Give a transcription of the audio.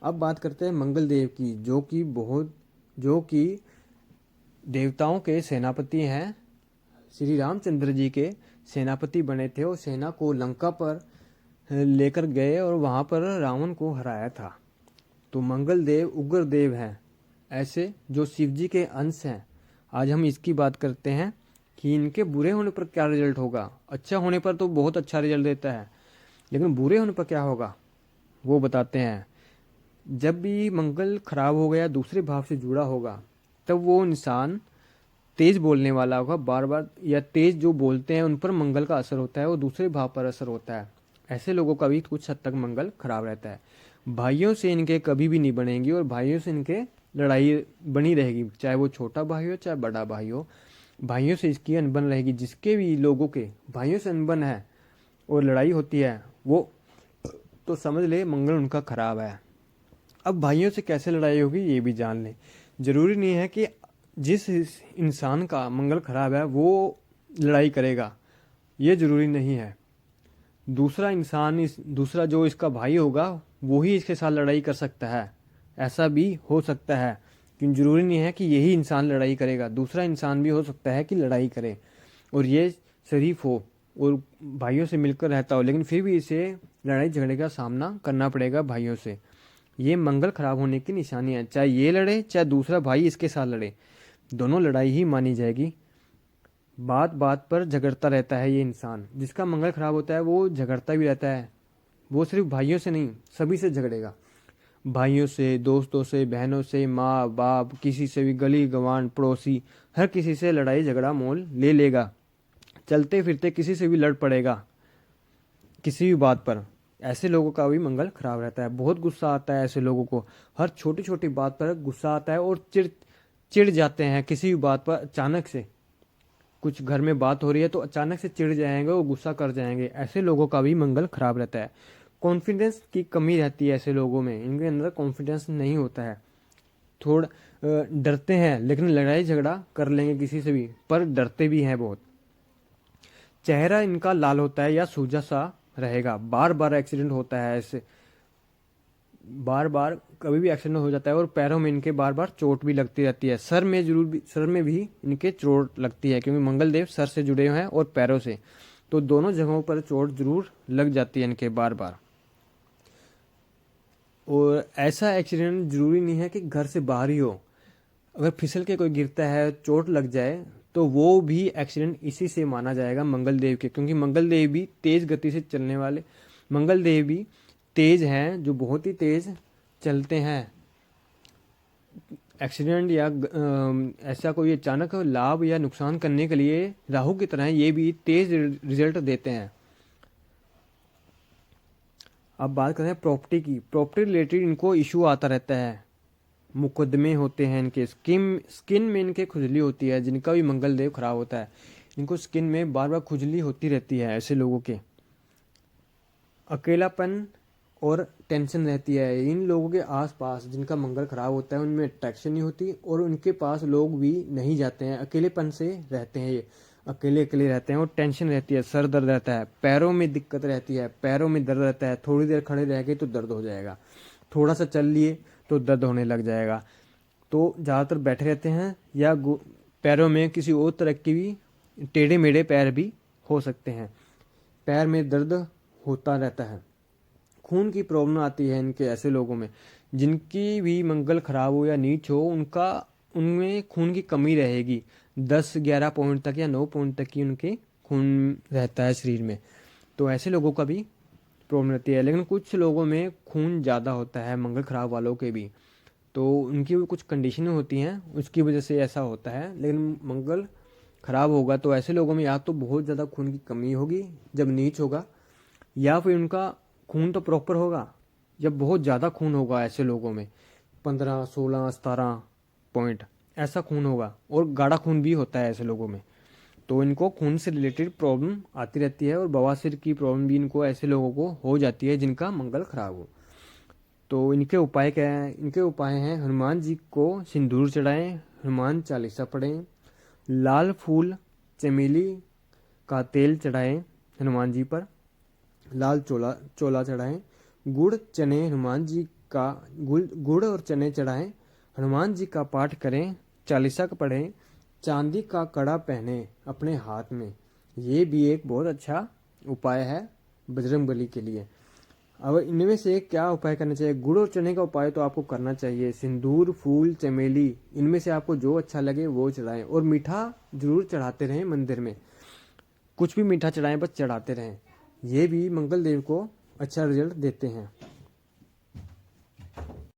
अब बात करते हैं मंगल देव की, जो कि देवताओं के सेनापति हैं। श्री रामचंद्र जी के सेनापति बने थे और सेना को लंका पर लेकर गए और वहां पर रावण को हराया था। तो मंगल देव उग्र देव हैं, ऐसे जो शिव जी के अंश हैं। आज हम इसकी बात करते हैं कि इनके बुरे होने पर क्या रिजल्ट होगा। अच्छा होने पर तो बहुत अच्छा रिजल्ट देता है, लेकिन बुरे होने पर क्या होगा वो बताते हैं। जब भी मंगल खराब हो गया, दूसरे भाव से जुड़ा होगा, तब वो इंसान तेज बोलने वाला होगा बार बार, या तेज जो बोलते हैं उन पर मंगल का असर होता है, वो दूसरे भाव पर असर होता है। ऐसे लोगों का भी कुछ हद तक मंगल खराब रहता है। भाइयों से इनके कभी भी नहीं बनेगी और भाइयों से इनके लड़ाई बनी रहेगी, चाहे वो छोटा भाई हो चाहे बड़ा भाई हो। भाइयों से इसकी अनबन रहेगी। जिसके भी लोगों के भाइयों से अनबन है और लड़ाई होती है, वो तो समझ ले मंगल उनका खराब है। अब भाइयों से कैसे लड़ाई होगी ये भी जान लें। जरूरी नहीं है कि जिस इंसान का मंगल खराब है वो लड़ाई करेगा, ये जरूरी नहीं है। दूसरा जो इसका भाई होगा वो ही इसके साथ लड़ाई कर सकता है, ऐसा भी हो सकता है। क्योंकि जरूरी नहीं है कि यही इंसान लड़ाई करेगा, दूसरा इंसान भी हो सकता है कि लड़ाई करे और ये शरीफ हो और भाइयों से मिलकर रहता हो, लेकिन फिर भी इसे लड़ाई झगड़े का सामना करना पड़ेगा भाइयों से। ये मंगल खराब होने की निशानी है। चाहे ये लड़े चाहे दूसरा भाई इसके साथ लड़े, दोनों लड़ाई ही मानी जाएगी। बात बात पर झगड़ता रहता है ये इंसान। जिसका मंगल खराब होता है वो झगड़ता भी रहता है। वो सिर्फ भाइयों से नहीं, सभी से झगड़ेगा। भाइयों से, दोस्तों से, बहनों से, माँ बाप, किसी से भी, गली गवान, पड़ोसी, हर किसी से लड़ाई झगड़ा मोल ले लेगा। चलते फिरते किसी से भी लड़ पड़ेगा किसी भी बात पर। ऐसे लोगों का भी मंगल खराब रहता है। बहुत गुस्सा आता है ऐसे लोगों को, हर छोटी छोटी बात पर गुस्सा आता है और चिढ़ जाते हैं किसी भी बात पर। अचानक से कुछ घर में बात हो रही है तो अचानक से चिढ़ जाएंगे और गुस्सा कर जाएंगे। ऐसे लोगों का भी मंगल खराब रहता है। कॉन्फिडेंस की कमी रहती है ऐसे लोगों में, इनके अंदर कॉन्फिडेंस नहीं होता है। थोड़ा डरते हैं, लेकिन लड़ाई झगड़ा कर लेंगे किसी से भी, पर डरते भी हैं बहुत। चेहरा इनका लाल होता है या सूजा सा रहेगा। बार बार एक्सीडेंट होता है ऐसे, बार बार कभी भी एक्सीडेंट हो जाता है। और पैरों में इनके बार बार चोट भी लगती रहती है। सर में भी इनके चोट लगती है, क्योंकि मंगल देव सर से जुड़े हुए हैं और पैरों से, तो दोनों जगहों पर चोट जरूर लग जाती है इनके बार बार। और ऐसा एक्सीडेंट जरूरी नहीं है कि घर से बाहर ही हो। अगर फिसल के कोई गिरता है, चोट लग जाए, तो वो भी एक्सीडेंट इसी से माना जाएगा मंगल देव के। क्योंकि मंगल देव भी तेज गति से चलने वाले, मंगल देव भी तेज हैं, जो बहुत ही तेज चलते हैं। एक्सीडेंट या ऐसा कोई अचानक लाभ या नुकसान करने के लिए राहु की तरह ये भी तेज रिजल्ट देते हैं। अब बात करते हैं प्रॉपर्टी की। प्रॉपर्टी रिलेटेड इनको इशू आता रहता है, मुकदमे होते हैं इनके। स्किन में इनके खुजली होती है। जिनका भी मंगल देव खराब होता है, इनको स्किन में बार बार खुजली होती रहती है ऐसे लोगों के। अकेलापन और टेंशन रहती है। इन लोगों के आसपास जिनका मंगल खराब होता है उनमें अट्रैक्शन नहीं होती और उनके पास लोग भी नहीं जाते हैं। अकेलेपन से रहते हैं ये, अकेले अकेले रहते हैं और टेंशन रहती है। सर दर्द रहता है, पैरों में दिक्कत रहती है, पैरों में दर्द रहता है। थोड़ी देर खड़े रह गए तो दर्द हो जाएगा, थोड़ा सा चल लिए तो दर्द होने लग जाएगा। तो ज़्यादातर बैठे रहते हैं या पैरों में किसी और तरह की भी टेढ़े मेढ़े पैर भी हो सकते हैं। पैर में दर्द होता रहता है। खून की प्रॉब्लम आती है इनके ऐसे लोगों में। जिनकी भी मंगल खराब हो या नीच हो, उनमें खून की कमी रहेगी। 10-11 पॉइंट तक या 9 पॉइंट तक की उनके खून रहता है शरीर में। तो ऐसे लोगों का भी प्रॉब्लम रहती है। लेकिन कुछ लोगों में खून ज़्यादा होता है, मंगल खराब वालों के भी, तो उनकी भी कुछ कंडीशनें होती हैं, उसकी वजह से ऐसा होता है। लेकिन मंगल खराब होगा तो ऐसे लोगों में या तो बहुत ज़्यादा खून की कमी होगी जब नीच होगा, या फिर उनका खून तो प्रॉपर होगा जब बहुत ज़्यादा खून होगा। ऐसे लोगों में 15, 16, 17 पॉइंट ऐसा खून होगा, और गाढ़ा खून भी होता है ऐसे लोगों में। तो इनको खून से रिलेटेड प्रॉब्लम आती रहती है और बवासीर की प्रॉब्लम भी इनको ऐसे लोगों को हो जाती है जिनका मंगल खराब हो। तो इनके उपाय क्या हैं? इनके उपाय हैं, हनुमान जी को सिंदूर चढ़ाएं, हनुमान चालीसा पढ़ें, लाल फूल चमेली का तेल चढ़ाएं हनुमान जी पर, लाल चोला चोला चढ़ाएं, गुड़ चने हनुमान जी का गुड़ और चने चढ़ाएं, हनुमान जी का पाठ करें, चालीसा का पढ़ें, चांदी का कड़ा पहने अपने हाथ में। ये भी एक बहुत अच्छा उपाय है बजरंगबली के लिए। अब इनमें से क्या उपाय करना चाहिए? गुड़ और चने का उपाय तो आपको करना चाहिए। सिंदूर, फूल, चमेली, इनमें से आपको जो अच्छा लगे वो चढ़ाएं। और मीठा जरूर चढ़ाते रहें मंदिर में, कुछ भी मीठा चढ़ाएं, बस चढ़ाते रहें। ये भी मंगल देव को अच्छा रिजल्ट देते हैं।